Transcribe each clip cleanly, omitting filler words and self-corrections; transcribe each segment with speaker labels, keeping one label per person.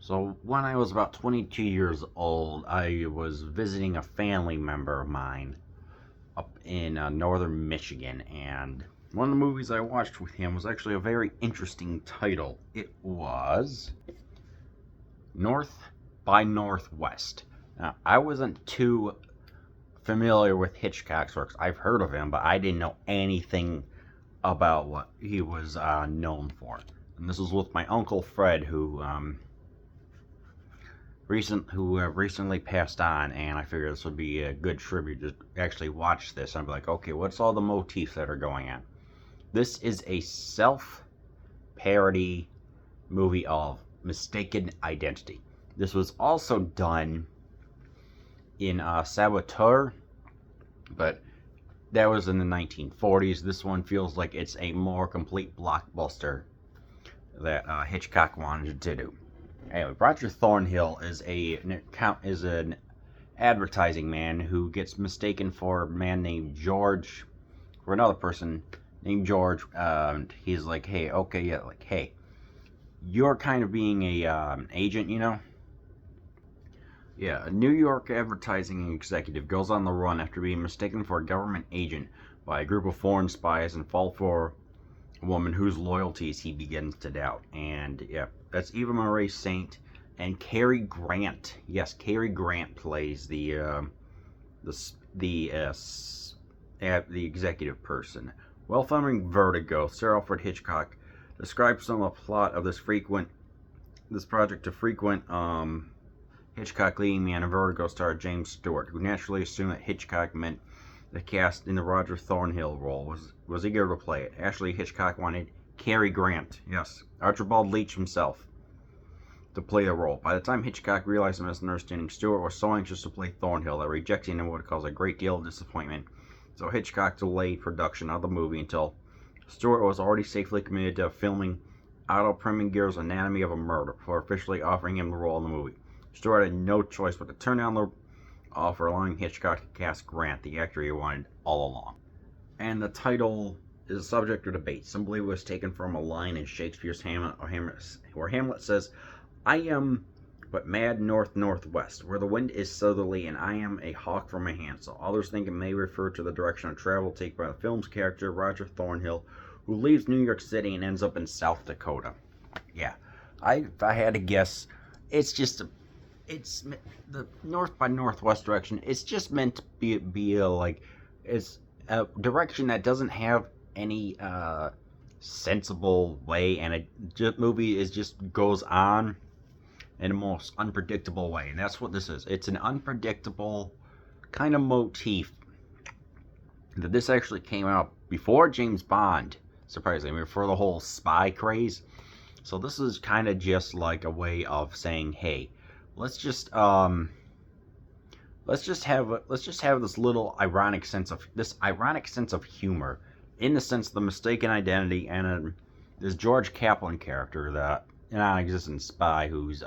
Speaker 1: So, when I was about 22 years old, I was visiting a family member of mine up in northern Michigan, and one of the movies I watched with him was actually a very interesting title. It was North by Northwest. Now, I wasn't too familiar with Hitchcock's works. I've heard of him, but I didn't know anything about what he was known for. And this was with my uncle Fred, who recently passed on, and I figured this would be a good tribute to actually watch this. I'd be like, okay, what's all the motifs that are going on? This is a self-parody movie of mistaken identity. This was also done in Saboteur, but that was in the 1940s. This one feels like it's a more complete blockbuster that Hitchcock wanted to do. Anyway, Roger Thornhill is an advertising man who gets mistaken for a man named George, for another person named George. He's like, hey, okay, yeah, like, hey, you're kind of being a agent, you know? Yeah, a New York advertising executive goes on the run after being mistaken for a government agent by a group of foreign spies and fall for a woman whose loyalties he begins to doubt. And yeah, that's Eva Marie Saint and Cary Grant. Yes, Cary Grant plays the executive person. While filming Vertigo, Sir Alfred Hitchcock describes some of the plot of this project to frequent Hitchcock leading man and Vertigo star James Stewart, who naturally assumed that Hitchcock meant the cast in the Roger Thornhill role was eager to play it. Actually, Hitchcock wanted Cary Grant, yes, Archibald Leach himself, to play the role. By the time Hitchcock realized the misunderstanding, Stewart was so anxious to play Thornhill that rejecting him would cause a great deal of disappointment. So Hitchcock delayed production of the movie until Stewart was already safely committed to filming Otto Preminger's Anatomy of a Murder before officially offering him the role in the movie. Stewart had no choice but to turn down the offer, allowing Hitchcock to cast Grant, the actor he wanted all along. And the title is subject to debate. Some believe it was taken from a line in Shakespeare's Hamlet, where Hamlet says, I am but mad north-northwest, where the wind is southerly and I am a hawk from a hand. So others think it may refer to the direction of travel taken by the film's character, Roger Thornhill, who leaves New York City and ends up in South Dakota. Yeah, if I had to guess, it's the north by northwest direction. It's just meant to it's a direction that doesn't have any sensible way, and movie just goes on in a most unpredictable way, and that's what this is. It's an unpredictable kind of motif that this actually came out before James Bond, surprisingly, before the whole spy craze. So this is kind of just like a way of saying, hey, let's just have this ironic sense of humor, in the sense of the mistaken identity, and this George Kaplan character, that a non-existent spy who's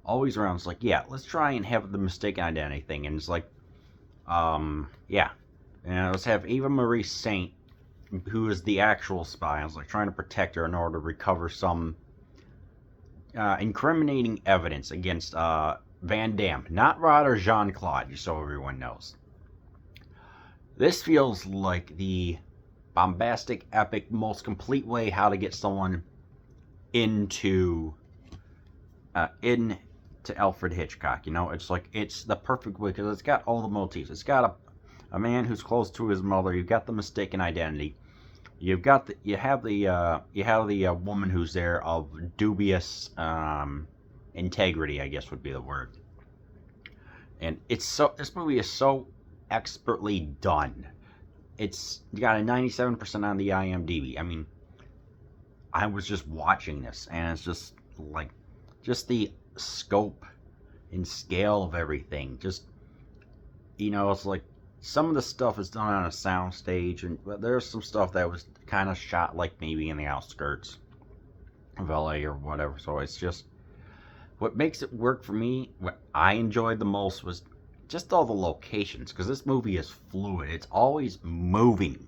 Speaker 1: always around. It's like, yeah, let's try and have the mistaken identity thing, and it's like, yeah, and let's have Eva Marie Saint, who is the actual spy. I was like trying to protect her in order to recover some incriminating evidence against Van Damme, not Rod or Jean-Claude, just so everyone knows. This feels like the bombastic, epic, most complete way how to get someone into Alfred Hitchcock. You know, it's like, it's the perfect way because it's got all the motifs. It's got a man who's close to his mother. You've got the mistaken identity. You have the woman who's there of dubious integrity, I guess would be the word. And this movie is so expertly done. It's got a 97% on the IMDb. I mean, I was just watching this, and it's just like, just the scope and scale of everything. Just, it's like, some of the stuff is done on a sound stage, but there's some stuff that was kind of shot like maybe in the outskirts of LA or whatever. So it's just, what makes it work for me, what I enjoyed the most, was just all the locations, because this movie is fluid. It's always moving.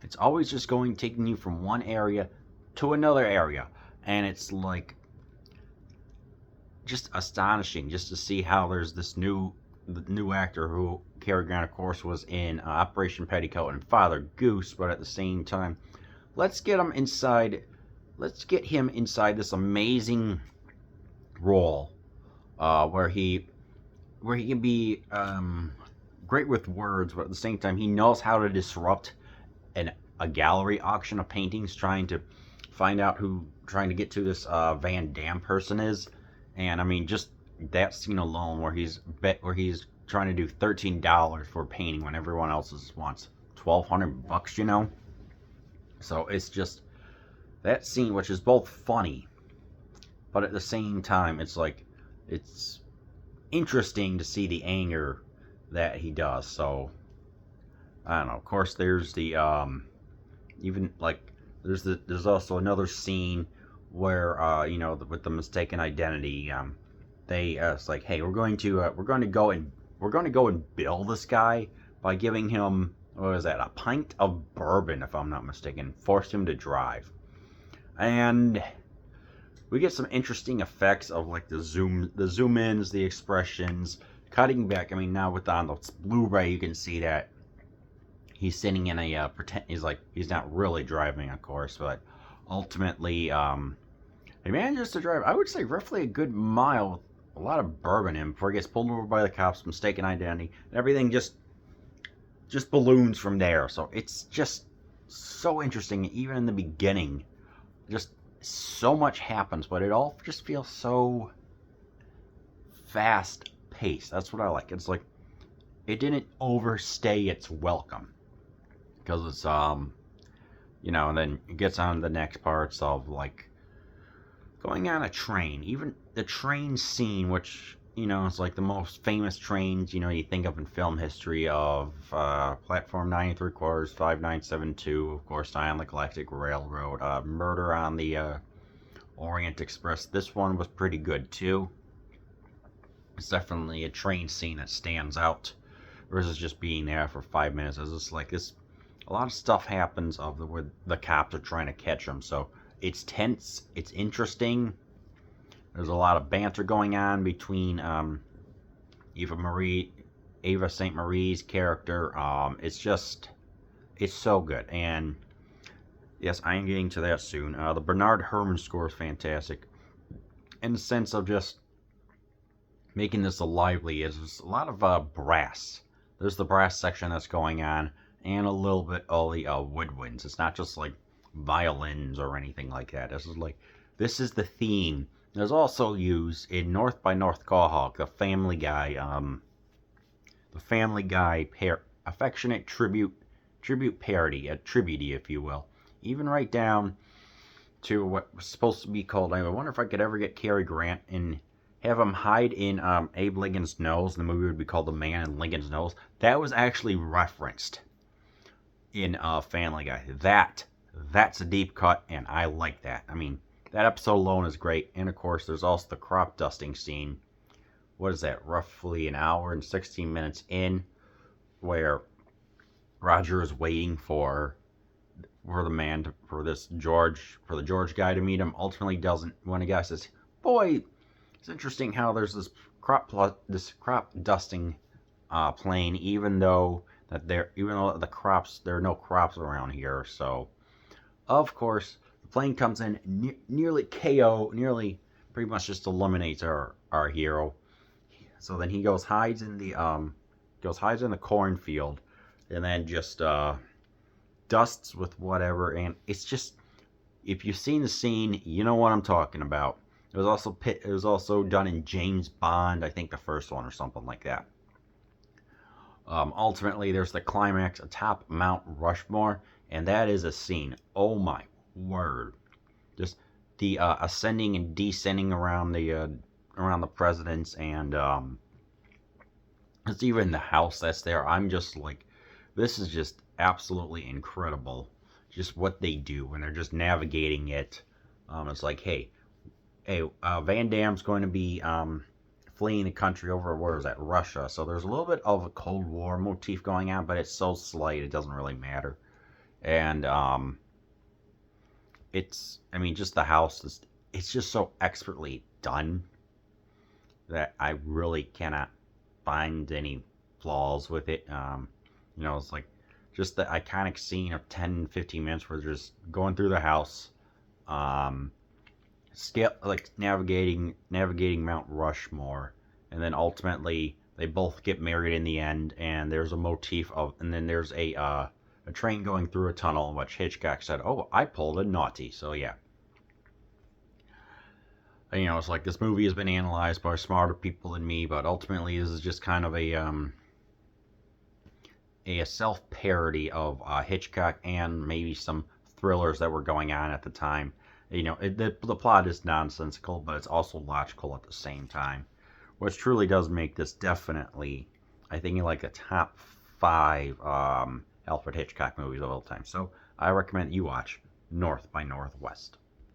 Speaker 1: It's always just taking you from one area to another area, and it's like, just astonishing just to see how there's this new actor who Cary Grant, of course, was in Operation Petticoat and Father Goose, but at the same time, let's get him inside. Let's get him inside this amazing role where he can be great with words, but at the same time, he knows how to disrupt a gallery auction of paintings, trying to find out trying to get to this Van Damme person is, and I mean, just that scene alone where he's trying to do $13 for a painting when everyone else wants $1,200, So it's just that scene, which is both funny, but at the same time, it's interesting to see the anger that he does. So I don't know. Of course, there's the even like there's also another scene where with the mistaken identity, it's like, hey, we're going to go and bill this guy by giving him, what was that, a pint of bourbon, if I'm not mistaken, force him to drive. And we get some interesting effects of like the zoom ins, the expressions, cutting back. I mean, now on the Blu-ray, you can see that he's sitting in a pretend. He's not really driving, of course, but ultimately, he manages to drive, I would say, roughly a good mile with a lot of bourbon in before he gets pulled over by the cops, mistaken identity, and everything just balloons from there. So it's just so interesting. Even in the beginning, just so much happens, but it all just feels so fast paced. That's what I like. It's like it didn't overstay its welcome, because it's and then it gets on to the next parts of like going on a train. Even the train scene, which is like the most famous trains you think of in film history, of Platform 9 3/4, 5972, of course, Die on the Galactic Railroad, Murder on the Orient Express. This one was pretty good too. It's definitely a train scene that stands out versus just being there for 5 minutes. It's just like this. A lot of stuff happens where the cops are trying to catch him, so it's tense. It's interesting. There's a lot of banter going on between Eva St. Marie's character. It's so good. And yes, I am getting to that soon. The Bernard Herrmann score is fantastic, in the sense of just making this a lively. There's a lot of brass. There's the brass section that's going on, and a little bit of the woodwinds. It's not just like violins or anything like that. This is the theme. There's also used in North by North-Quahog, the Family Guy affectionate tribute parody, a tribute, if you will. Even right down to what was supposed to be called, I wonder if I could ever get Cary Grant and have him hide in Abe Lincoln's nose. The movie would be called The Man in Lincoln's Nose. That was actually referenced in Family Guy. That's a deep cut, and I like that. I mean, that episode alone is great. And of course, there's also the crop dusting scene. What is that? Roughly an hour and 16 minutes in, where Roger is waiting for the George guy to meet him. Ultimately, doesn't. When the guy says, "Boy, it's interesting how there's this crop dusting plane, even though there are no crops around here." So, of course, the plane comes in, nearly pretty much just eliminates our hero. So then he hides in the cornfield, and then just dusts with whatever. And it's just, if you've seen the scene, you know what I'm talking about. It was also done in James Bond, I think the first one or something like that. Ultimately, there's the climax atop Mount Rushmore, and that is a scene. Oh my word! Just the ascending and descending around the presidents, and it's even the house that's there. I'm just like, this is just absolutely incredible. Just what they do when they're just navigating it. It's like, hey, Van Damme's going to be fleeing the country over, where is that, Russia. So there's a little bit of a Cold War motif going on, but it's so slight it doesn't really matter. And just the house it's just so expertly done. that I really cannot find any flaws with it. It's like just the iconic scene of 10, 15 minutes where they're just going through the house, um, scale like navigating Mount Rushmore, and then ultimately they both get married in the end. And there's a motif of, and then there's a train going through a tunnel in which Hitchcock said, "Oh, I pulled a naughty." So yeah, it's like this movie has been analyzed by smarter people than me, but ultimately this is just kind of a self parody of Hitchcock and maybe some thrillers that were going on at the time. The plot is nonsensical, but it's also logical at the same time, which truly does make this definitely, I think, like the top five Alfred Hitchcock movies of all time. So I recommend you watch North by Northwest.